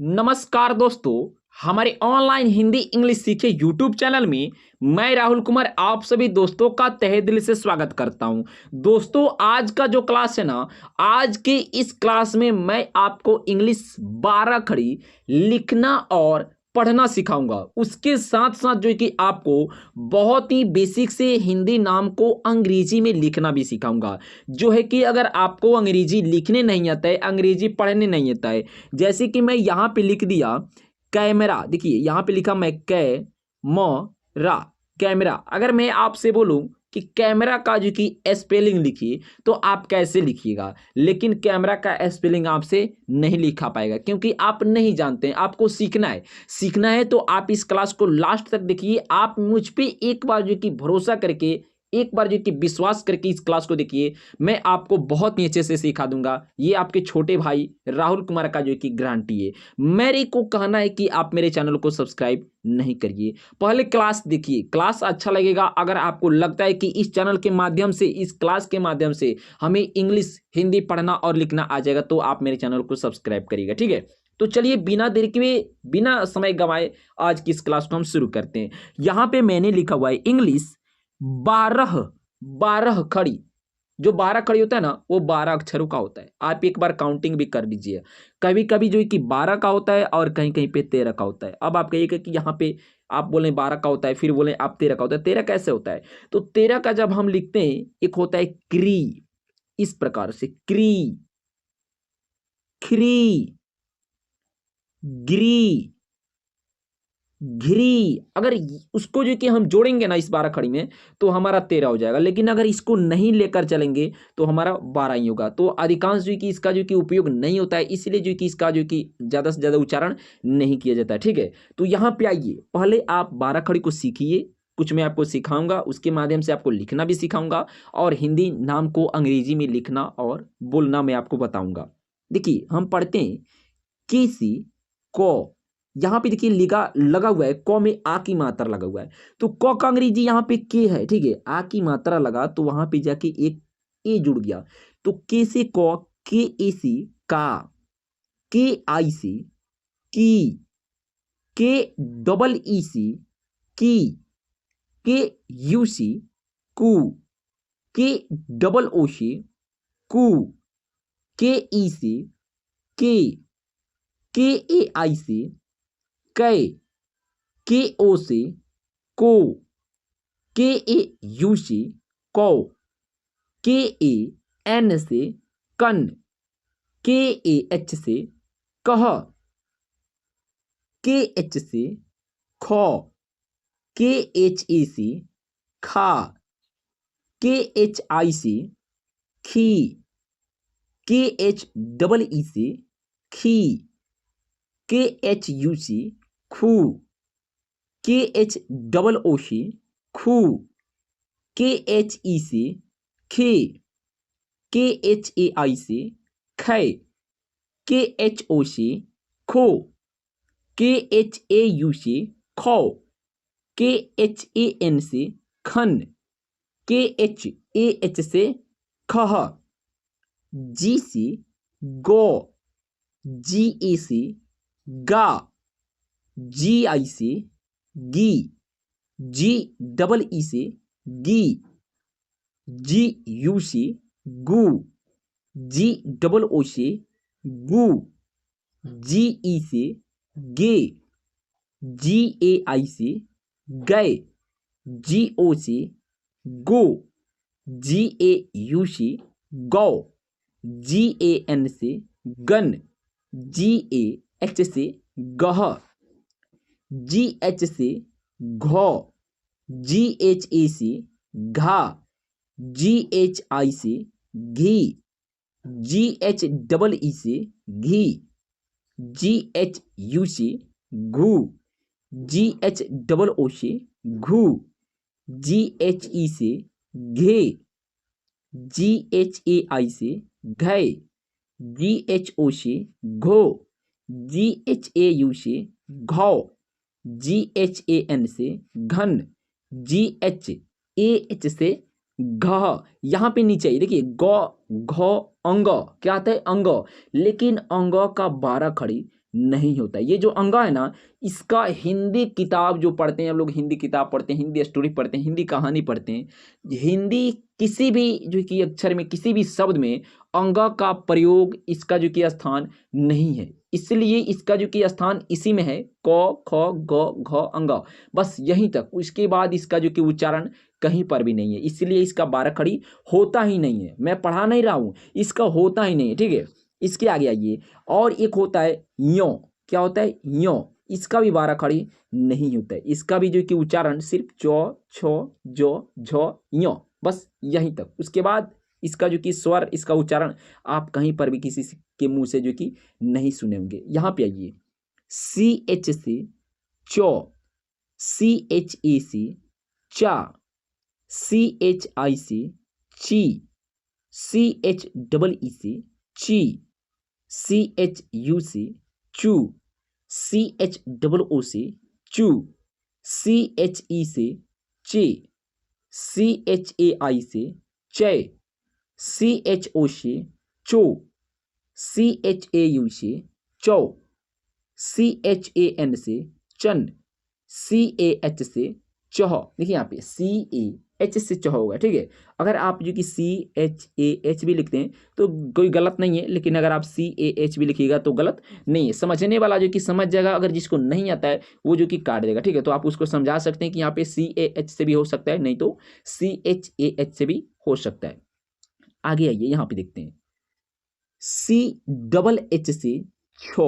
नमस्कार दोस्तों, हमारे ऑनलाइन हिंदी इंग्लिश सीखे यूट्यूब चैनल में मैं राहुल कुमार आप सभी दोस्तों का तहे दिल से स्वागत करता हूं। दोस्तों, आज का जो क्लास है ना, आज के इस क्लास में मैं आपको इंग्लिश 12 खड़ी लिखना और पढ़ना सिखाऊंगा। उसके साथ साथ जो है कि आपको बहुत ही बेसिक से हिंदी नाम को अंग्रेजी में लिखना भी सिखाऊंगा। जो है कि अगर आपको अंग्रेजी लिखने नहीं आता है, अंग्रेजी पढ़ने नहीं आता है, जैसे कि मैं यहाँ पे लिख दिया कैमरा। देखिए यहाँ पे लिखा मैं रा कैमरा। अगर मैं आपसे बोलूं कि कैमरा का जो कि स्पेलिंग लिखिए तो आप कैसे लिखिएगा, लेकिन कैमरा का स्पेलिंग आपसे नहीं लिखा पाएगा क्योंकि आप नहीं जानते हैं। आपको सीखना है तो आप इस क्लास को लास्ट तक देखिए। आप मुझ पे एक बार जो कि भरोसा करके, एक बार जो कि विश्वास करके इस क्लास को देखिए, मैं आपको बहुत ही अच्छे से सिखा दूंगा। ये आपके छोटे भाई राहुल कुमार का जो कि गारंटी है। मेरे को कहना है कि आप मेरे चैनल को सब्सक्राइब नहीं करिए, पहले क्लास देखिए। क्लास अच्छा लगेगा। अगर आपको लगता है कि इस चैनल के माध्यम से, इस क्लास के माध्यम से हमें इंग्लिश हिंदी पढ़ना और लिखना आ जाएगा, तो आप मेरे चैनल को सब्सक्राइब करिएगा, ठीक है। तो चलिए बिना देर के, बिना समय गंवाए आज की इस क्लास को हम शुरू करते हैं। यहाँ पे मैंने लिखा हुआ है इंग्लिश 12। 12 खड़ी, जो 12 खड़ी होता है ना, वो 12 अक्षरों का होता है। आप एक बार काउंटिंग भी कर लीजिए। कभी कभी जो है कि 12 का होता है और कहीं कहीं पे 13 का होता है। अब आप कहिएगा कि यहाँ पे आप बोले 12 का होता है, फिर बोले आप 13 का होता है। 13 कैसे होता है? तो 13 का जब हम लिखते हैं, एक होता है क्री, इस प्रकार से क्री, खरी, गिरी, घिरी। अगर उसको जो कि हम जोड़ेंगे ना इस 12 खड़ी में, तो हमारा 13 हो जाएगा। लेकिन अगर इसको नहीं लेकर चलेंगे तो हमारा 12 ही होगा। तो अधिकांश जो कि इसका जो कि उपयोग नहीं होता है, इसलिए जो कि इसका जो कि ज़्यादा से ज़्यादा उच्चारण नहीं किया जाता है, ठीक है। तो यहाँ पे आइए, पहले आप 12 खड़ी को सीखिए। कुछ मैं आपको सिखाऊंगा, उसके माध्यम से आपको लिखना भी सिखाऊंगा और हिंदी नाम को अंग्रेजी में लिखना और बोलना मैं आपको बताऊंगा। देखिए हम पढ़ते हैं केसी को। यहाँ पे देखिए लिखा लगा हुआ है क में आ की मात्रा लगा हुआ है, तो क का अंग्रेजी यहाँ पे के है, ठीक है। आ की मात्रा लगा तो वहां पे जाके एक ए जुड़ गया, तो के से क, के ए सी का, के आई सी की, के डबल ई सी की, के यू सी कू, के डबल ओ सी कू, के ई सी के ए आई सी कै, के ओ से को, के ए यू से कौ, के ए एन से कन, के ए एच से कह, के एच से खौ, के एच ए से खा, के एच आई से खी, के एच डबल ई से खी, के एच यू से खू, के एच डबल ओ से खू, के एच ई से खे, के एच ए आई से खे, के एच ओ से खो, के एच ए यू से खौ, के एच ए एन से खन, के एच ए एच से खह, जी से गो, जी ए से गा, जी आई से गी, जी डबल ई से गी, जी यू से गू, जी डबल ओ से गू, जी ई से गे, जी ए आई से गए, जी ओ से गो, जी ए यू से गौ, जी ए एन से गन, जी ए एच से गह, जी एच से घौ, जी एच ए से घा, जी एच आई से घी, जी एच डबल ई से घी, जी एच यू से घू, जी एच डबल ओ से घू, जी एच ई से घे, जी एच ए आई से घे, जी एच ओ से घो, जी एच ए यू से घौ, जी एच ए एन से घन, जी एच ए एच से घ। यहाँ पे नीचे देखिए ग घ अंग क्या आता है अंग, लेकिन अंग का 12 खड़ी नहीं होता है। ये जो अंगा है ना, इसका हिंदी किताब जो पढ़ते हैं, हम लोग हिंदी किताब पढ़ते हैं, हिंदी स्टोरी पढ़ते हैं, हिंदी कहानी पढ़ते हैं, हिंदी किसी भी जो कि अक्षर में, किसी भी शब्द में अंगा का प्रयोग, इसका जो कि स्थान नहीं है, इसलिए इसका जो कि स्थान इसी में है, क ख ग घ अंगा, बस यहीं तक। उसके बाद इसका जो कि उच्चारण कहीं पर भी नहीं है, इसलिए इसका बाराखड़ी होता ही नहीं है। मैं पढ़ा नहीं रहा हूँ, इसका होता ही नहीं है, ठीक है। इसके आगे आइए, और एक होता है यो। क्या होता है? यो। इसका भी बाराखड़ी नहीं होता है, इसका भी जो कि उच्चारण सिर्फ चौ छ जो झ यो, बस यहीं तक। उसके बाद इसका जो कि स्वर, इसका उच्चारण आप कहीं पर भी किसी के मुंह से जो कि नहीं सुने होंगे। यहाँ पे आइए, सी एच से चौ, सी एच ए से चा, सी एच आई से ची, सी एच डबल ई से ची, सी एच यू से चू, सी एच डबल ओ से चू, सी एच ई से चे, सी एच ए आई से चय, सी एच ओ से चो, सी एच ए यू से चौ, सी एच ए एन से चन, सी ए एच से चौह। देखिए यहाँ पे सी ए एच से चौह होगा, ठीक है। अगर आप जो कि सी एच ए एच भी लिखते हैं तो कोई गलत नहीं है, लेकिन अगर आप सी ए एच भी लिखिएगा तो गलत नहीं है। समझने वाला जो कि समझ जाएगा, अगर जिसको नहीं आता है वो जो कि काट देगा, ठीक है। तो आप उसको समझा सकते हैं कि यहाँ पे सी ए एच से भी हो सकता है, नहीं तो सी एच ए एच से भी हो सकता है। आगे आइए, यहाँ पे देखते हैं, सी डबल एच से छ,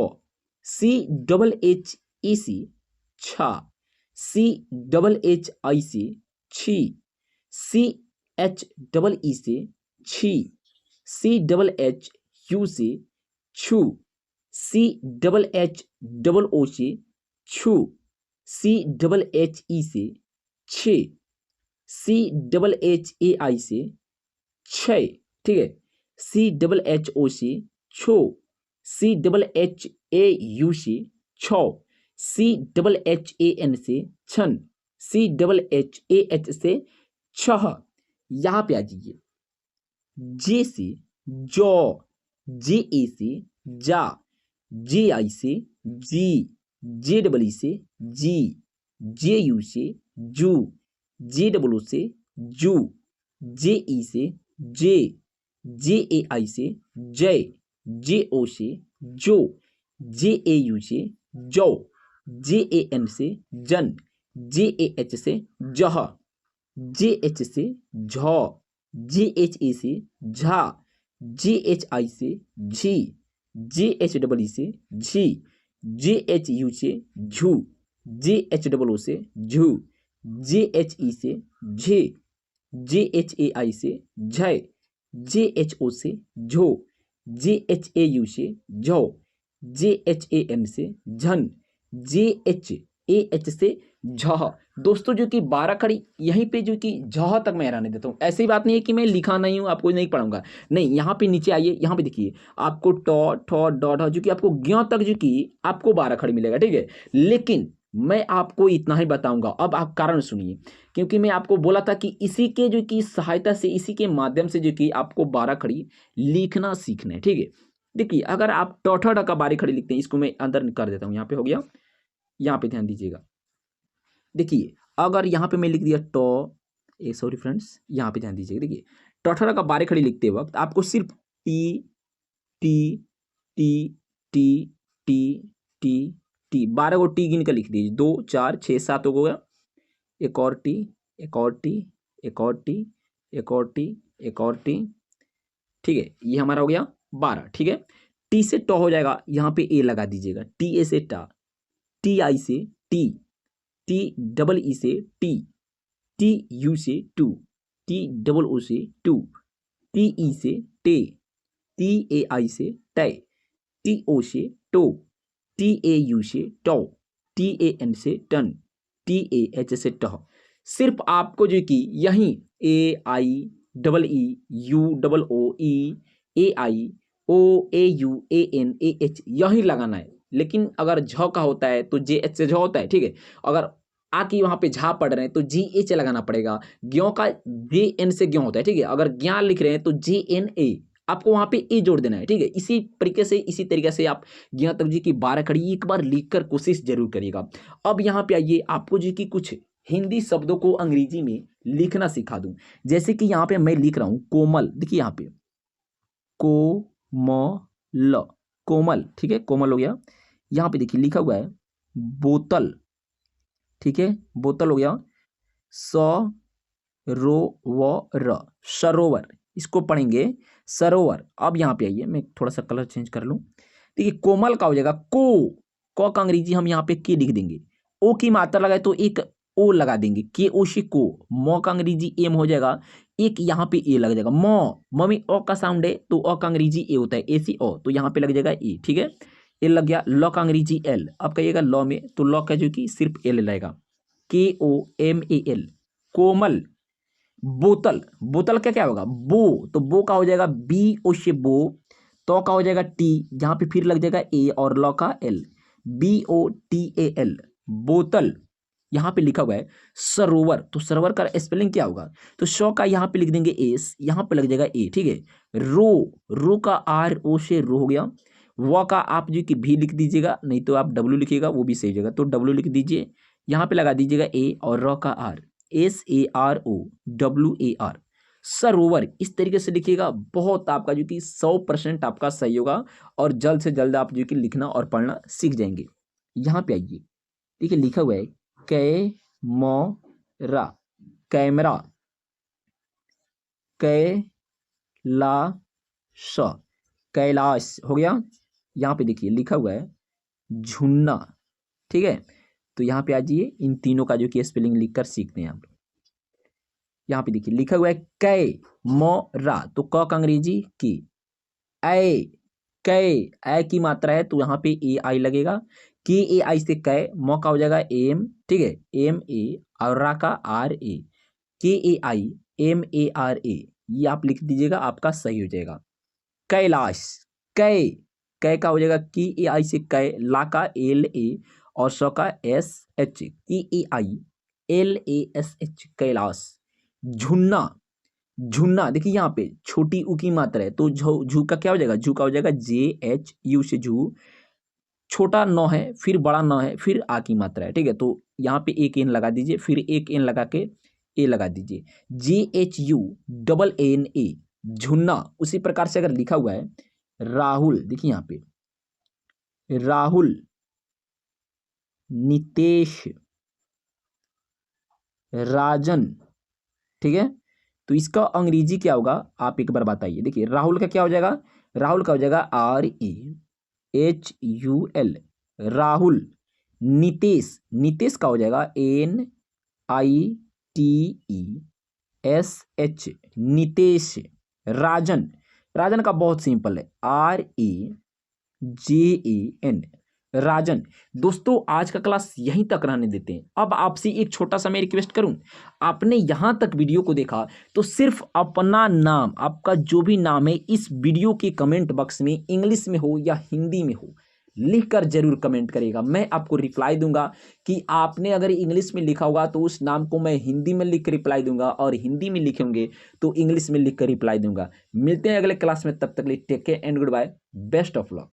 सी डबल एच ई से छा, सी डबल एच आई से छी, सी एच डबल ई से छी, सी डबल एच यू से छू, C double H double O से छू, सी डबल एच ई से छे, सी डबल एच ए आई से छः, ठीक है। सी डबल एच ओ से छो, C double H A U से छौ, C double H A N से छन, C double H A H से छह। यहाँ पे आ जाइए, जे से जौ, जे ए से जा, जे आई से जी, जे डबल ई से जी, जे यू से जू, जे डबल ओ से जू, जे ई से जे, जे ए आई से जय, जे ओ से जो, जे ए यू से जौ, जे ए एन से जन, जे ए एच से जह, जे एच से झ, जे एच ए से झा, जे एच आई से झी, जे एच डबल ई से झी, जे एच यू से झू, जे एच डबल ओ से झू, जे एच ई से झे, जे एच ए आई से झय, जे एच ओ से झो, जे एच ए यू से झौ, जे एच ए एन से झन, जे एच ए एच से झह। दोस्तों जो कि बाराखड़ी यहीं पे जो कि झह तक मैं रहने देता हूँ। ऐसी बात नहीं है कि मैं लिखा नहीं हूँ, आपको नहीं पढ़ाऊंगा, नहीं। यहाँ पे नीचे आइए, यहाँ पे देखिए, आपको ट ठ ड ढ जो कि आपको ज्ञ तक जो कि आपको बाराखड़ी मिलेगा, ठीक है। लेकिन मैं आपको इतना ही बताऊंगा। अब आप कारण सुनिए, क्योंकि मैं आपको बोला था कि इसी के जो कि सहायता से, इसी के माध्यम से जो कि आपको बाराखड़ी लिखना सीखना है, ठीक है। देखिए, अगर आप ट ठ ड का बाराखड़ी लिखते हैं, इसको मैं अंदर कर देता हूँ, यहाँ पे हो गया। यहाँ पे ध्यान दीजिएगा, देखिए, अगर यहाँ पे मैं लिख दिया सॉरी फ्रेंड्स, यहाँ पे ध्यान दीजिएगा। देखिए, टोठरा का बाराखड़ी लिखते वक्त आपको सिर्फ T T T T T T T 12 को टी गिन कर लिख दीजिए। 2 4 6 7 हो गया, एक और टी, एक और टी, एक और टी, एक और टी, एक और टी, ठीक है। ये हमारा हो गया 12, ठीक है। टी से ट हो जाएगा, यहाँ पे ए लगा दीजिएगा। टी ए से टा, टी आई से टी, टी डबल ई से टी, टी यू से टू, टी डबल ओ से टू, टी ई से टे, टी ए आई से टै, टी ओ से टो, टी ए यू से टौ, टी ए एन से टन, टी ए एच से टह। सिर्फ आपको जो कि यहीं A I double E U double O E A I O A U A N A H यहीं लगाना है। लेकिन अगर झ का होता है तो जे एच से झ होता है, ठीक है। अगर आ की वहाँ पे झा पढ़ रहे हैं तो जी एच लगाना पड़ेगा। ज्ञों का जे एन से ज्ञों होता है, ठीक है। अगर ज्ञा लिख रहे हैं तो जे एन ए आपको वहां पे ए जोड़ देना है, ठीक है। इसी तरीके से आप यहाँ तक जी की 12 खड़ी एक बार लिख कर कोशिश जरूर करिएगा। अब यहाँ पे आइए, आपको जी की कुछ हिंदी शब्दों को अंग्रेजी में लिखना सिखा दूं। जैसे कि यहाँ पे मैं लिख रहा हूं कोमल, देखिए यहाँ पे कोमल, कोमल, ठीक है, कोमल हो गया। यहाँ पे देखिए लिखा हुआ है बोतल, ठीक है, बोतल हो गया। सरोवर, सरोवर, इसको पढ़ेंगे सरोवर। अब यहाँ पे आइए, मैं थोड़ा सा कलर चेंज कर लूं। देखिए कोमल का हो जाएगा को का अंग्रेजी हम यहाँ पे के लिख देंगे। ओ की मात्रा लगाए तो एक ओ लगा देंगे, के ओ से को। मो का अंग्रेजी एम हो जाएगा, एक यहाँ पे ए लग जाएगा। मो में ओ का साउंड है तो ओ का अंग्रेजी ए होता है, ए सी ओ, तो यहाँ पे लग जाएगा ए, ठीक है। ए लग गया। लॉ का अंग्रेजी एल, अब कहिएगा लॉ में, तो लॉ का जो कि सिर्फ एल रहेगा, KOMAL, कोमल। बोतल, बोतल का क्या होगा बो, तो बो का हो जाएगा BO से बो, तो का हो जाएगा टी, यहाँ पे फिर लग जाएगा ए और लॉ का एल, BOTAL, बोतल। यहाँ पे लिखा हुआ है सरोवर, तो सरोवर का स्पेलिंग क्या होगा, तो शो का यहाँ पे लिख देंगे एस, यहाँ पे लग जाएगा ए, ठीक है। रो का RO से रो हो गया। व का आप जो कि भी लिख दीजिएगा, नहीं तो आप डब्ल्यू लिखिएगा वो भी सही जगह, तो डब्ल्यू लिख दीजिए। यहाँ पे लगा दीजिएगा ए और र का आर, SAROWAR, सरोवर। इस तरीके से लिखिएगा, बहुत आपका जो कि 100% आपका सही होगा और जल्द से जल्द आप जो कि लिखना और पढ़ना सीख जाएंगे। यहाँ पे आइए, देखिए लिखा हुआ है कैमरा, कैमरा, कैलाश, कैलाश हो गया। यहाँ पे देखिए लिखा हुआ है झुन्ना, ठीक है। तो यहाँ पे आ जाइए, इन तीनों का जो कि स्पेलिंग लिखकर सीखते हैं आप लोग। यहाँ पे देखिए लिखा हुआ है कै मोरा, तो क का अंग्रेजी की। ऐ, कै की मात्रा है तो यहाँ पे AI लगेगा, KAI से कै, मो का हो जाएगा एम, ठीक है, MA और रा का RA, KAIMARA, ये आप लिख दीजिएगा, आपका सही हो जाएगा। कैलाश, कै का हो जाएगा KAI से कै, ला का LA और स का SH, KAILASH, कैलाश। झुन्ना, झुन्ना, देखिए यहाँ पे छोटी ऊ की मात्रा है तो झू का क्या हो जाएगा, झू का हो जाएगा JHU से झू, छोटा नौ है फिर बड़ा नौ है फिर आ की मात्रा है, ठीक है। तो यहाँ पे एक एन लगा दीजिए, फिर एक एन लगा के ए लगा दीजिए, JHUNNA, झुन्ना। उसी प्रकार से अगर लिखा हुआ है राहुल, देखिए यहाँ पे राहुल, नितेश, राजन, ठीक है। तो इसका अंग्रेजी क्या होगा आप एक बार बताइए। देखिए राहुल का क्या हो जाएगा, राहुल का हो जाएगा RAHUL, राहुल। नितेश, नितेश का हो जाएगा NITESH, नितेश। राजन, राजन का बहुत सिंपल है RAJAN, राजन। दोस्तों आज का क्लास यहीं तक रहने देते हैं। अब आपसे एक छोटा सा मैं रिक्वेस्ट करूं, आपने यहां तक वीडियो को देखा तो सिर्फ अपना नाम, आपका जो भी नाम है इस वीडियो के कमेंट बॉक्स में इंग्लिश में हो या हिंदी में हो लिखकर जरूर कमेंट करेगा। मैं आपको रिप्लाई दूंगा कि आपने अगर इंग्लिश में लिखा होगा तो उस नाम को मैं हिंदी में लिख कर रिप्लाई दूंगा, और हिंदी में लिखे होंगे तो इंग्लिश में लिख कर रिप्लाई दूंगा। मिलते हैं अगले क्लास में, तब तक के लिए take care and good bye, best of luck.